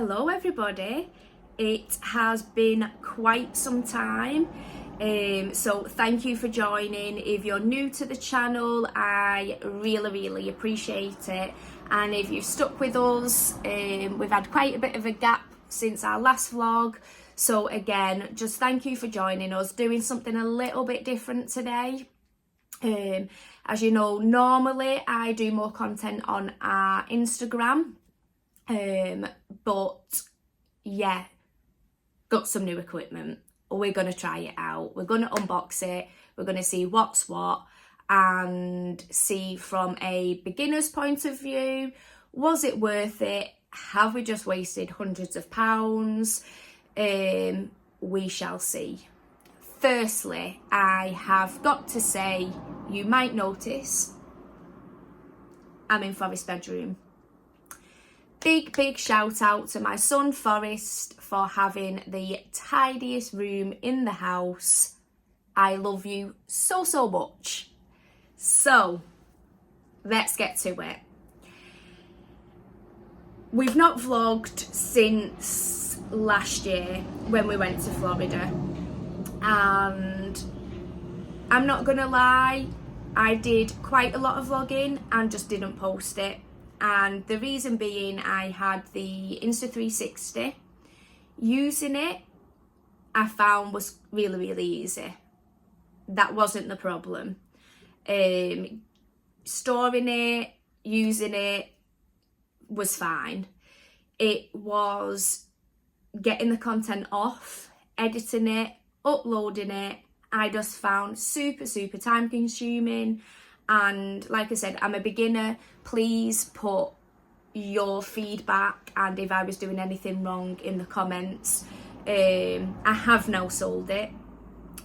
Hello everybody, it has been quite some time, so thank you for joining. If you're new to the channel, I really appreciate it, and if you've stuck with us, we've had quite a bit of a gap since our last vlog, so again, just thank you for joining us, doing something a little bit different today. As you know, normally I do more content on our Instagram, but yeah, got some new equipment. We're going to try it out. We're going to unbox it. We're going to see what's what and see from a beginner's point of view, was it worth it? Have we just wasted hundreds of pounds? We shall see. Firstly, I have got to say, you might notice I'm in Forrest's bedroom. Big shout out to my son Forrest for having the tidiest room in the house. I love you so much. So let's get to it. We've not vlogged since last year when we went to Florida, and I'm not gonna lie, I did quite a lot of vlogging and just didn't post it. And the reason being, I had the Insta360. Using it, I found was really easy. That wasn't the problem. Storing it, using it was fine. It was getting the content off, editing it, uploading it, I just found super time consuming. And like I said, I'm a beginner. Please put your feedback and if I was doing anything wrong in the comments. I have now sold it,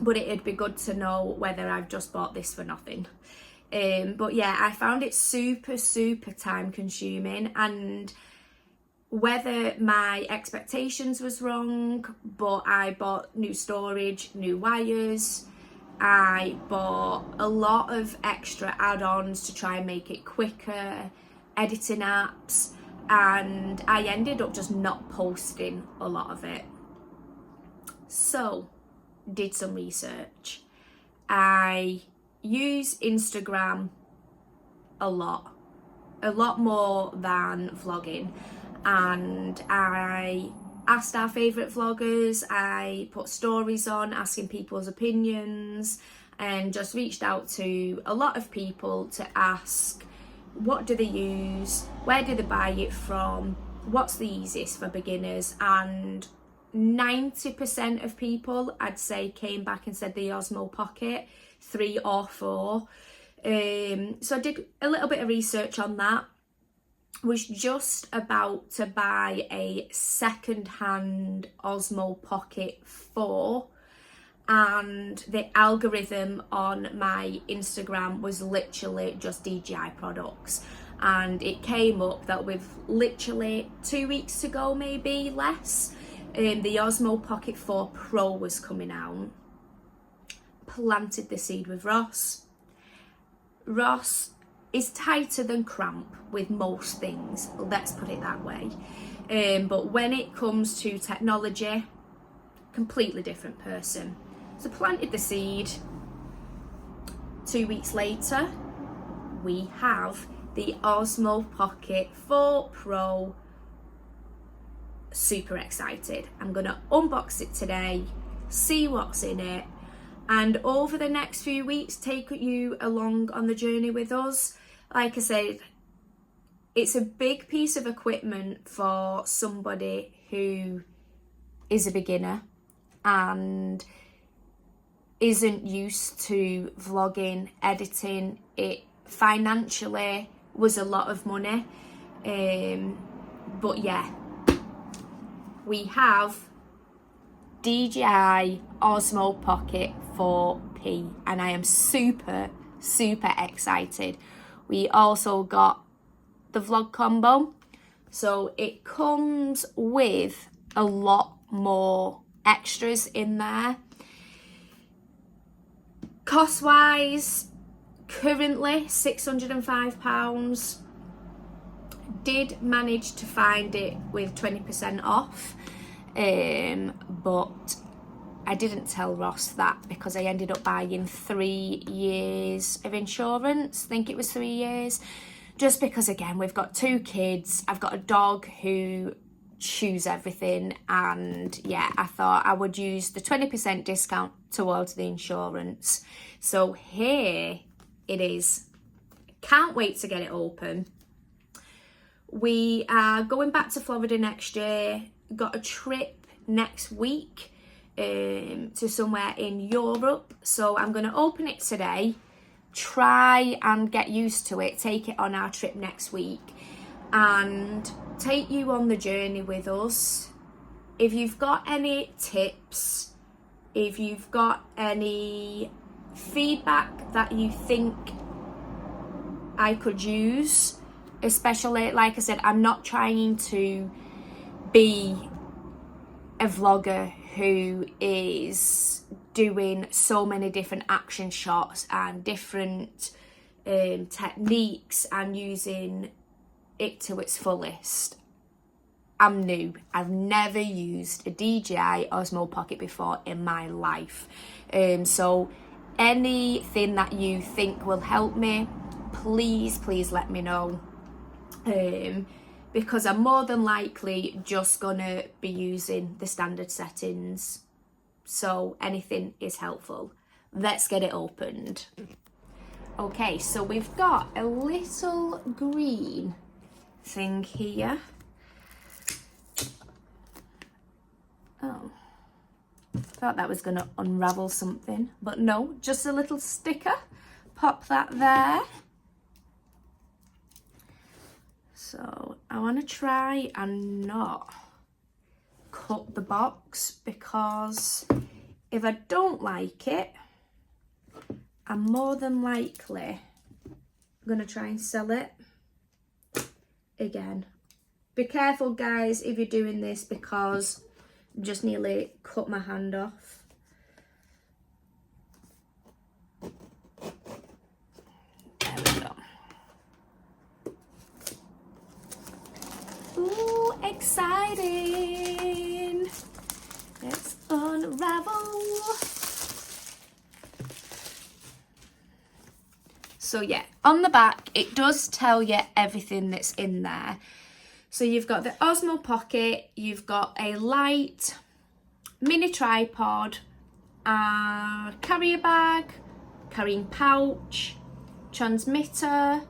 but it'd be good to know whether I've just bought this for nothing. But yeah, I found it super time consuming, and whether my expectations was wrong, but I bought new storage, new wires, I bought a lot of extra add-ons to try and make it quicker, editing apps, and I ended up just not posting a lot of it. So, did some research. I use Instagram a lot more than vlogging, and I asked our favourite vloggers, I put stories on asking people's opinions, and just reached out to a lot of people to ask what do they use, where do they buy it from, what's the easiest for beginners, and 90% of people I'd say came back and said the Osmo Pocket 3 or 4. So I did a little bit of research on that. Was just about to buy a second-hand Osmo Pocket 4, and the algorithm on my Instagram was literally just DJI products, and it came up that with literally 2 weeks to go, maybe less, the Osmo Pocket 4 Pro was coming out. Planted the seed with Ross. Ross is tighter than Cramp with most things, let's put it that way, but when it comes to technology, completely different person. So planted the seed. 2 weeks later, we have the Osmo Pocket 4 Pro. Super excited. I'm gonna unbox it today, see what's in it, and over the next few weeks take you along on the journey with us. Like I said, it's a big piece of equipment for somebody who is a beginner and isn't used to vlogging, editing. It financially was a lot of money, but yeah, we have DJI Osmo Pocket 4P, and I am super excited. We also got the vlog combo, so it comes with a lot more extras in there. Cost wise, currently £605. Did manage to find it with 20% off, but I didn't tell Ross that because I ended up buying 3 years of insurance. I think it was 3 years. Just because, again, we've got 2 kids. I've got a dog who chews everything. And yeah, I thought I would use the 20% discount towards the insurance. So here it is. Can't wait to get it open. We are going back to Florida next year. Got a trip next week to somewhere in Europe. So I'm going to open it today. Try and get used to it, take it on our trip next week and take you on the journey with us. If you've got any tips, if you've got any feedback that you think I could use, especially, like I said, I'm not trying to be a vlogger who is doing so many different action shots and different techniques and using it to its fullest. I'm new. I've never used a DJI Osmo Pocket before in my life. So anything that you think will help me, please let me know. Because I'm more than likely just gonna be using the standard settings. So anything is helpful. Let's get it opened. Okay, so we've got a little green thing here. Oh, thought that was gonna unravel something, but no, just a little sticker. Pop that there. So I want to try and not cut the box, because if I don't like it, I'm more than likely going to try and sell it again. Be careful, guys, if you're doing this, because I just nearly cut my hand off. There we go. Ooh, exciting! Let's unravel. So yeah, on the back, it does tell you everything that's in there. So you've got the Osmo Pocket, you've got a light, mini tripod, a carrier bag, carrying pouch, transmitter.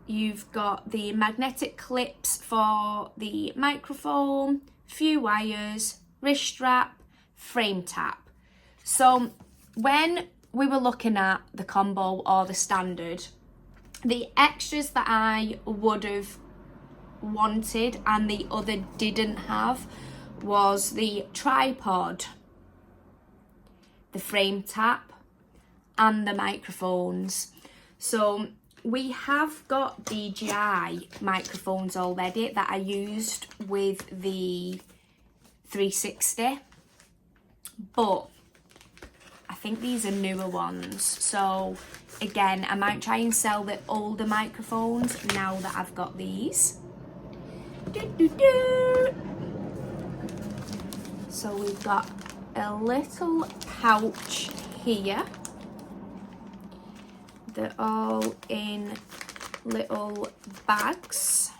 You've got the magnetic clips for the microphone, few wires, wrist strap, frame tap. So when we were looking at the combo or the standard, the extras that I would have wanted and the other didn't have was the tripod, the frame tap, and the microphones. So we have got DJI microphones already that I used with the 360, but I think these are newer ones. So again, I might try and sell the older microphones now that I've got these. So we've got a little pouch here. They're all in little bags.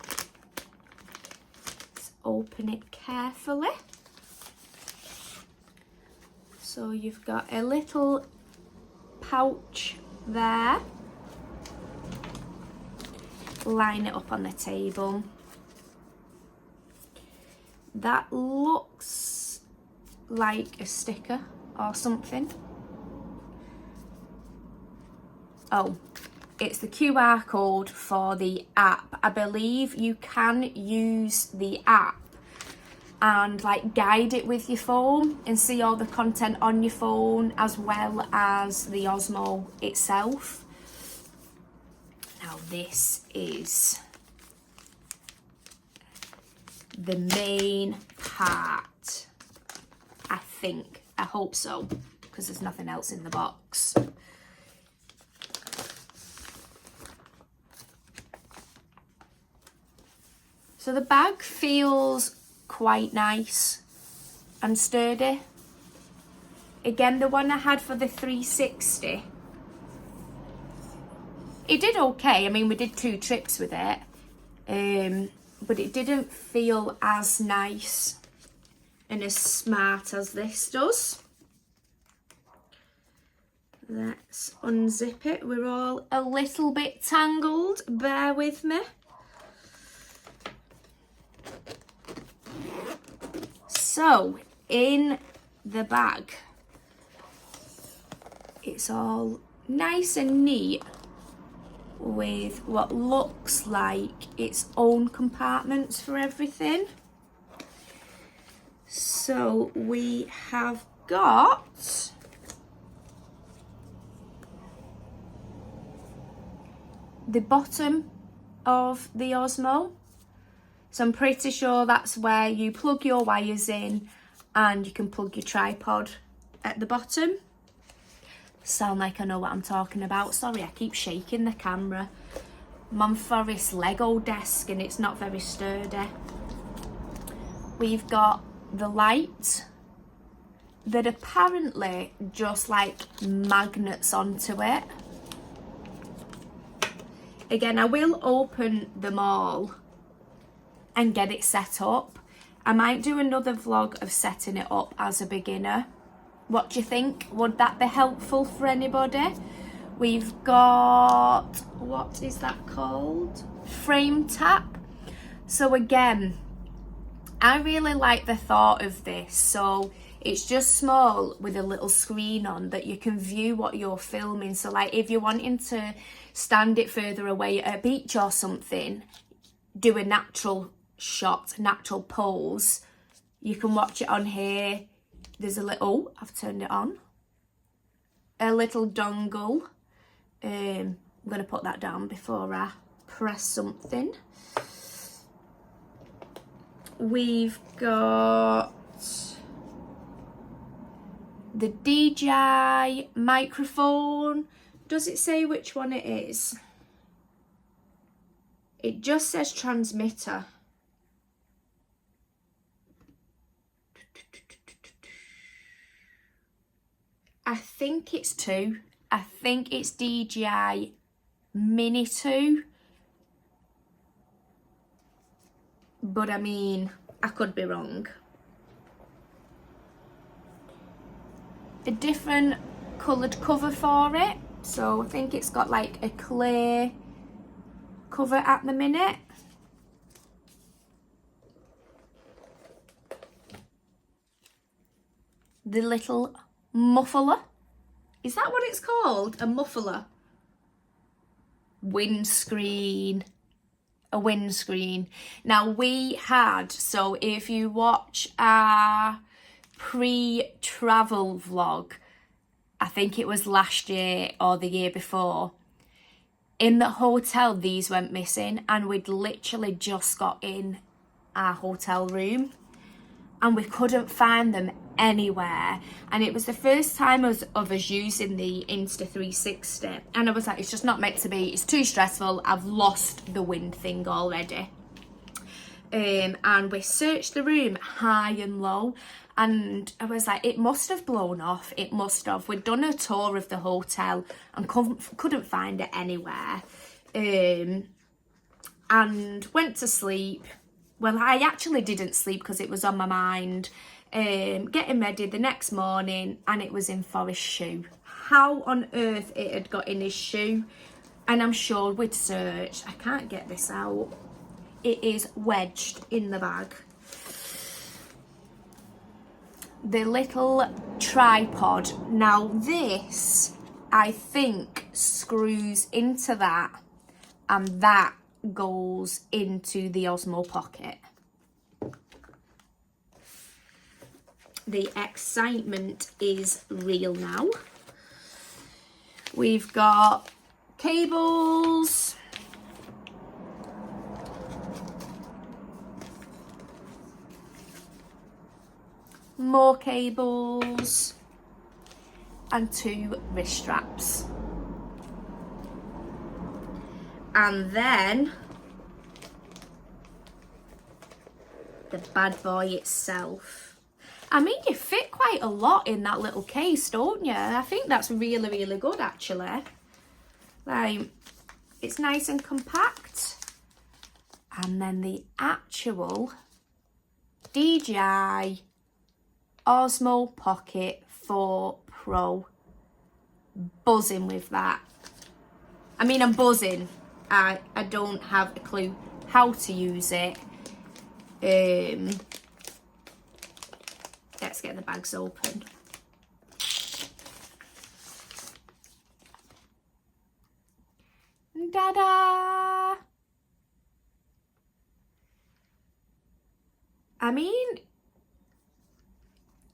Let's open it carefully. So you've got a little pouch there. Line it up on the table. That looks like a sticker or something. Oh, it's the QR code for the app. I believe you can use the app and like guide it with your phone and see all the content on your phone as well as the Osmo itself. Now this is the main part, I think. I hope so, because there's nothing else in the box. So the bag feels quite nice and sturdy. Again, the one I had for the 360, it did okay. I mean, we did 2 trips with it, but it didn't feel as nice and as smart as this does. Let's unzip it. We're all a little bit tangled, bear with me. So in the bag, it's all nice and neat with what looks like its own compartments for everything. So we have got the bottom of the Osmo. So I'm pretty sure that's where you plug your wires in and you can plug your tripod at the bottom. Sound like I know what I'm talking about. Sorry, I keep shaking the camera. I'm on Forest Lego desk and it's not very sturdy. We've got the light that apparently just like magnets onto it. Again, I will open them all and get it set up. I might do another vlog of setting it up as a beginner. What do you think? Would that be helpful for anybody? We've got, what is that called? Frame tap. So again, I really like the thought of this. So it's just small with a little screen on that you can view what you're filming. So like if you're wanting to stand it further away at a beach or something, do a natural shot, natural pose, you can watch it on here. There's a little, oh, I've turned it on, a little dongle. I'm going to put that down before I press something. We've got the DJI microphone. Does it say which one it is? It just says transmitter. I think it's 2. I think it's DJI Mini 2. But I mean, I could be wrong. A different coloured cover for it. So I think it's got like a clear cover at the minute. The little muffler. Is that what it's called? A muffler? Windscreen. A windscreen. Now we had, so if you watch our pre-travel vlog, I think it was last year or the year before, in the hotel these went missing and we'd literally just got in our hotel room and we couldn't find them anywhere. And it was the first time of us using the Insta360 and I was like, it's just not meant to be, it's too stressful, I've lost the wind thing already. And we searched the room high and low and I was like, it must have blown off, it must have. We'd done a tour of the hotel and couldn't find it anywhere, and went to sleep. Well, I actually didn't sleep because it was on my mind. Getting ready the next morning and it was in Forrest's shoe. How on earth it had got in his shoe? And I'm sure we'd searched. I can't get this out. It is wedged in the bag. The little tripod. Now this, I think, screws into that and that goes into the Osmo Pocket. The excitement is real now. We've got cables. More cables. And 2 wrist straps. And then the bad boy itself. I mean, you fit quite a lot in that little case, don't you? I think that's really, really good, actually. Like, it's nice and compact. And then the actual DJI Osmo Pocket 4 Pro. Buzzing with that. I mean, I'm buzzing. I don't have a clue how to use it. Let's get the bags open. Ta-da! I mean,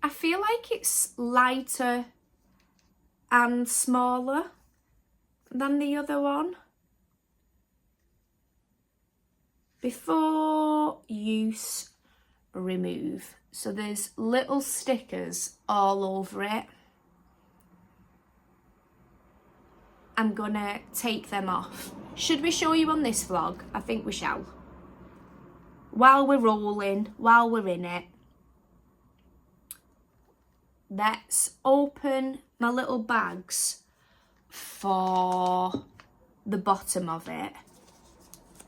I feel like it's lighter and smaller than the other one. Before use, remove. So there's little stickers all over it. I'm gonna take them off. Should we show you on this vlog? I think we shall. While we're rolling, while we're in it, let's open my little bags for the bottom of it,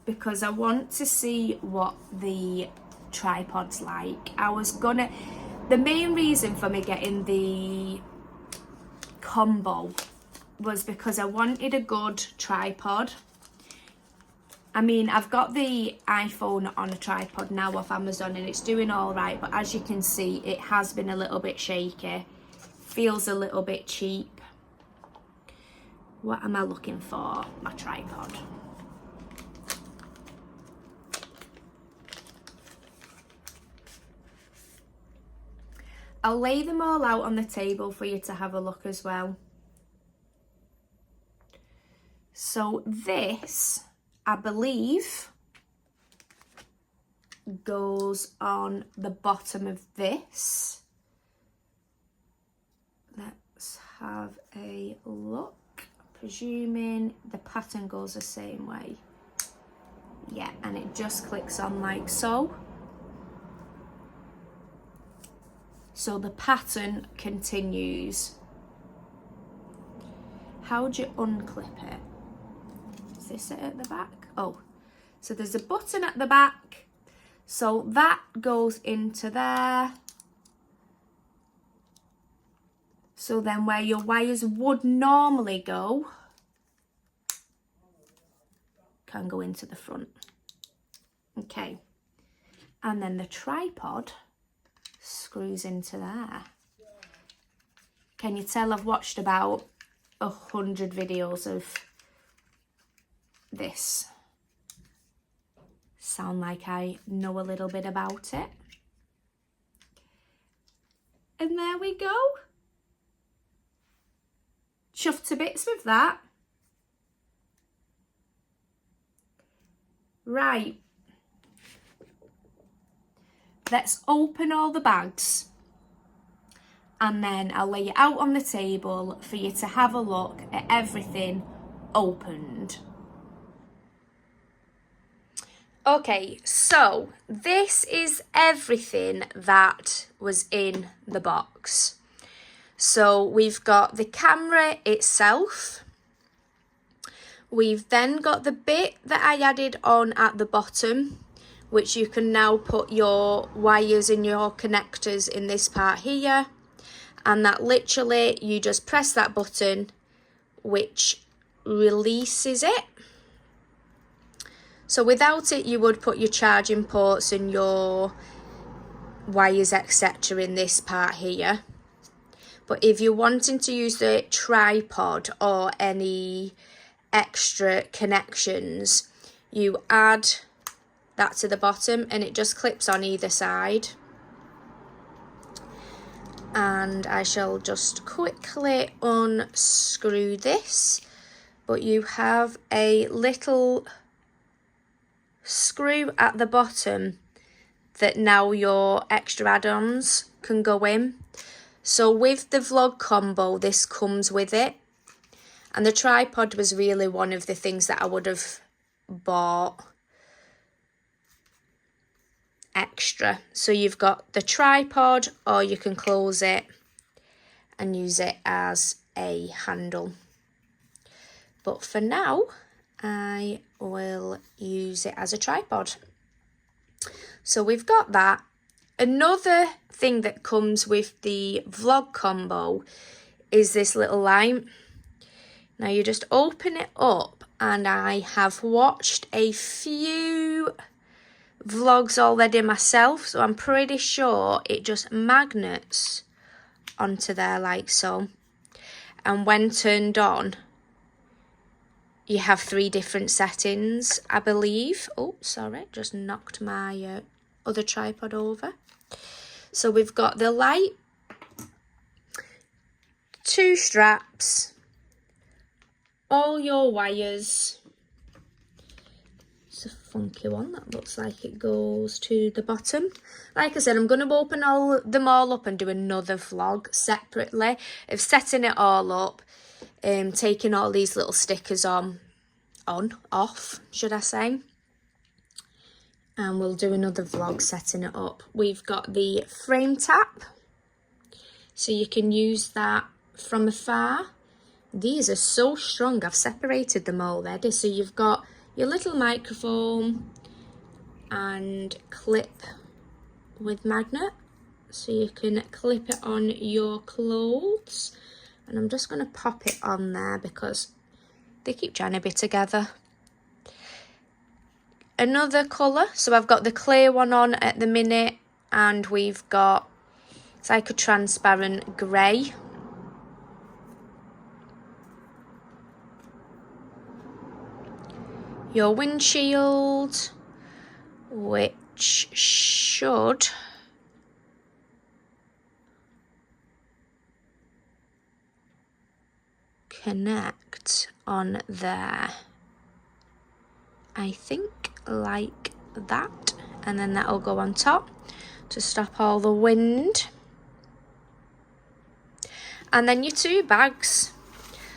because I want to see what the tripod's like. The main reason for me getting the combo was because I wanted a good tripod. I mean, I've got the iPhone on a tripod now off Amazon and it's doing all right, but as you can see, it has been a little bit shaky. Feels a little bit cheap. What am I looking for? My tripod. I'll lay them all out on the table for you to have a look as well. So this, I believe, goes on the bottom of this. Let's have a look. Presuming the pattern goes the same way. Yeah, and it just clicks on like so. So the pattern continues. How do you unclip it? Is this it at the back? Oh, so there's a button at the back. So that goes into there. So then where your wires would normally go, can go into the front. Okay. And then the tripod screws into there. Can you tell I've watched about 100 videos of this? Sound like I know a little bit about it. And there we go. Chuffed to bits with that. Right. Let's open all the bags and then I'll lay it out on the table for you to have a look at everything opened. Okay, so this is everything that was in the box. So we've got the camera itself. We've then got the bit that I added on at the bottom, which you can now put your wires and your connectors in this part here. And that literally, you just press that button, which releases it. So without it, you would put your charging ports and your wires, etc. in this part here. But if you're wanting to use the tripod or any extra connections, you add that to the bottom and it just clips on either side. And I shall just quickly unscrew this, but you have a little screw at the bottom that now your extra add-ons can go in. So with the vlog combo, this comes with it. And the tripod was really one of the things that I would have bought extra. So you've got the tripod, or you can close it and use it as a handle. But for now, I will use it as a tripod. So we've got that. Another thing that comes with the vlog combo is this little light. Now you just open it up, and I have watched a few vlogs already myself, so I'm pretty sure it just magnets onto there like so. And when turned on, you have 3 different settings, I believe. Oh, sorry, just knocked my other tripod over. So we've got the light, 2 straps, all your wires. It's a funky one that looks like it goes to the bottom. Like I said, I'm going to open them all up and do another vlog separately of setting it all up, taking all these little stickers off, should I say. And we'll do another vlog setting it up. We've got the frame tap, so you can use that from afar. These are so strong, I've separated them already. So you've got your little microphone and clip with magnet, so you can clip it on your clothes. And I'm just going to pop it on there because they keep trying to be together. Another colour, so I've got the clear one on at the minute, and we've got, it's like a transparent grey. Your windshield, which should connect on there, I think, like that, and then that'll go on top to stop all the wind. And then your 2 bags,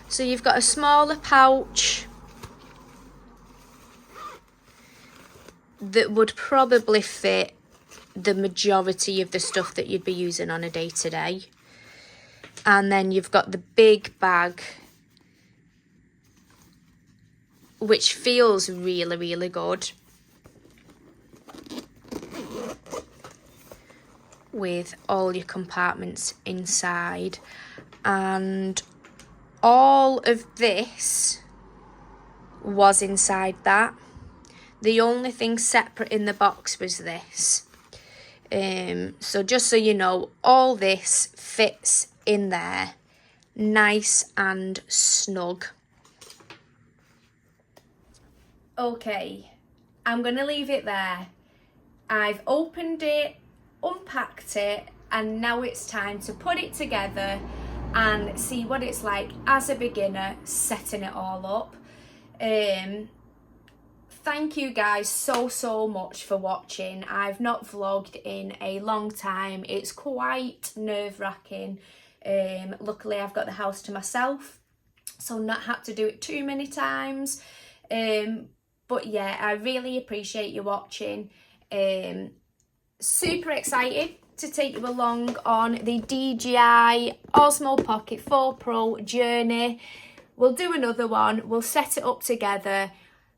so you've got a smaller pouch that would probably fit the majority of the stuff that you'd be using on a day-to-day. And then you've got the big bag, which feels really, really good, with all your compartments inside. And all of this was inside that. The only thing separate in the box was this. So just so you know, all this fits in there, nice and snug. Okay, I'm going to leave it there. I've opened it, unpacked it, and now it's time to put it together and see what it's like as a beginner setting it all up. Thank you guys so much for watching. I've not vlogged in a long time. It's quite nerve-wracking. Luckily I've got the house to myself, so not had to do it too many times. But yeah, I really appreciate you watching. Super excited to take you along on the DJI Osmo Pocket 4 Pro journey. We'll do another one. We'll set it up together.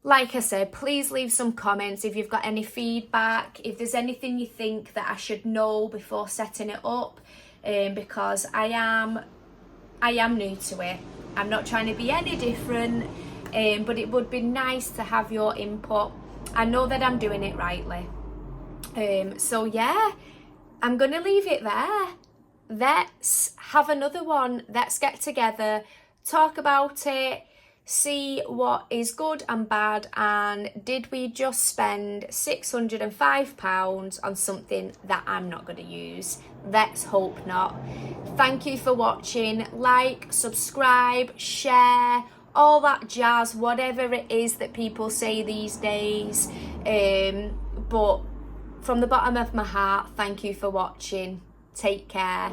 Like I said, please leave some comments if you've got any feedback, if there's anything you think that I should know before setting it up, because I am new to it. I'm not trying to be any different, but it would be nice to have your input. I know that I'm doing it rightly. So yeah, I'm going to leave it there. Let's have another one. Let's get together, talk about it, see what is good and bad, and did we just spend £605 on something that I'm not going to use? Let's hope not. Thank you for watching. Like, subscribe, share, all that jazz, whatever it is that people say these days. But from the bottom of my heart, thank you for watching. Take care.